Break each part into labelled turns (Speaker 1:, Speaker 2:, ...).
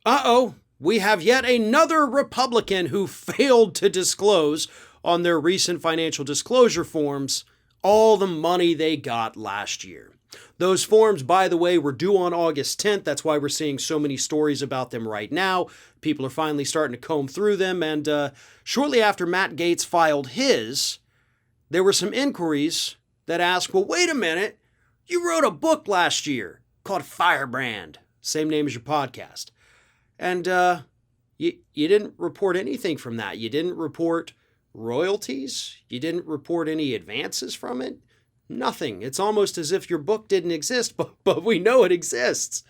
Speaker 1: Uh-oh, we have yet another Republican who failed to disclose on their recent financial disclosure forms all the money they got last year. Those forms, by the way, were due on August 10th. That's why we're seeing so many stories about them right now. People are finally starting to comb through them. And shortly after Matt Gaetz filed his, there were some inquiries that asked, well, wait a minute, you wrote a book last year called Firebrand, same name as your podcast. And you didn't report anything from that. You didn't report royalties. You didn't report any advances from it. Nothing. It's almost as if your book didn't exist, but we know it exists.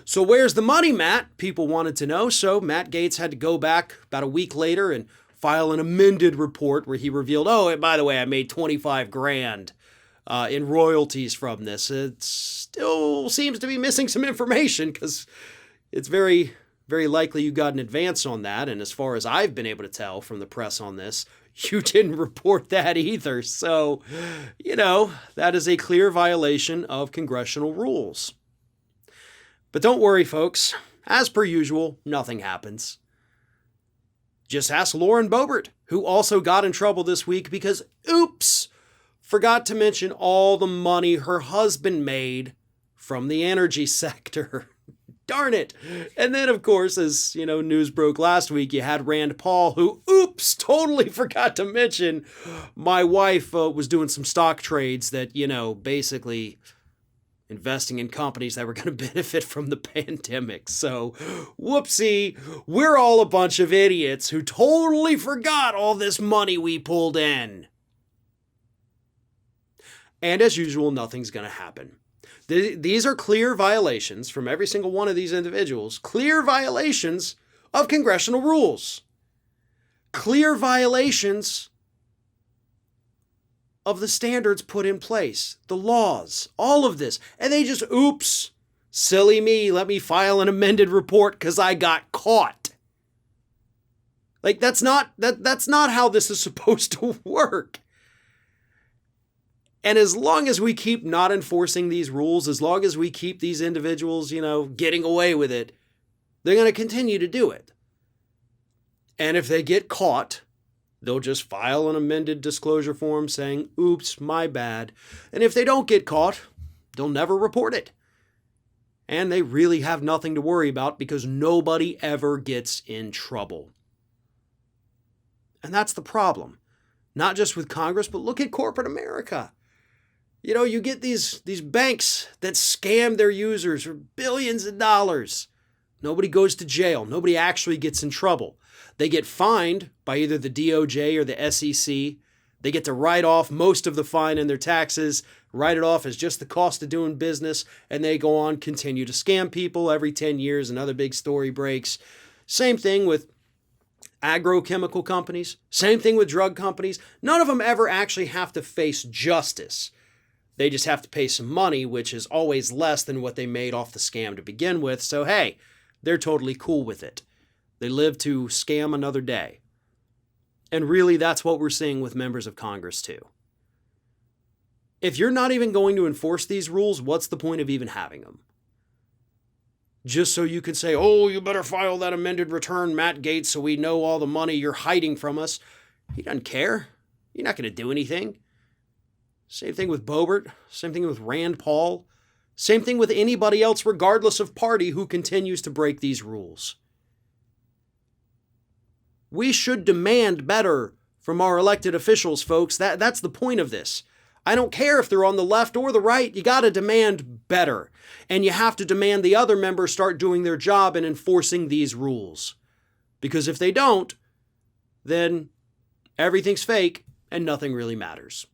Speaker 1: So where's the money, Matt? People wanted to know. So Matt Gaetz had to go back about a week later and file an amended report where he revealed, oh, and by the way, I made $25,000 in royalties from this. It still seems to be missing some information because it's very, very likely you got an advance on that. And as far as I've been able to tell from the press on this, you didn't report that either. So, that is a clear violation of congressional rules. But don't worry, folks. As per usual, nothing happens. Just ask Lauren Boebert, who also got in trouble this week because, oops, forgot to mention all the money her husband made from the energy sector. Darn it. And then, of course, as news broke last week, you had Rand Paul, who, oops, totally forgot to mention my wife was doing some stock trades that, basically investing in companies that were going to benefit from the pandemic. So, whoopsie, we're all a bunch of idiots who totally forgot all this money we pulled in. And as usual, nothing's going to happen. These are clear violations from every single one of these individuals, clear violations of congressional rules, clear violations of the standards put in place, the laws, all of this. And they just, oops, silly me, let me file an amended report because I got caught. Like, that's not how this is supposed to work. And as long as we keep not enforcing these rules, as long as we keep these individuals, getting away with it, they're going to continue to do it. And if they get caught, they'll just file an amended disclosure form saying, oops, my bad. And if they don't get caught, they'll never report it. And they really have nothing to worry about because nobody ever gets in trouble. And that's the problem. Not just with Congress, but look at corporate America. You get these banks that scam their users for billions of dollars. Nobody goes to jail. Nobody actually gets in trouble. They get fined by either the DOJ or the SEC. They get to write off most of the fine in their taxes, write it off as just the cost of doing business, and they go on, continue to scam people every 10 years. Another big story breaks. Same thing with agrochemical companies. Same thing with drug companies. None of them ever actually have to face justice. They just have to pay some money, which is always less than what they made off the scam to begin with. So, hey, they're totally cool with it. They live to scam another day. And really, that's what we're seeing with members of Congress, too. If you're not even going to enforce these rules, what's the point of even having them? Just so you can say, oh, you better file that amended return, Matt Gaetz, so we know all the money you're hiding from us. He doesn't care. You're not going to do anything. Same thing with Boebert. Same thing with Rand Paul. Same thing with anybody else, regardless of party, who continues to break these rules. We should demand better from our elected officials, folks. That's the point of this. I don't care if they're on the left or the right. You got to demand better. And you have to demand the other members start doing their job and enforcing these rules. Because if they don't, then everything's fake and nothing really matters.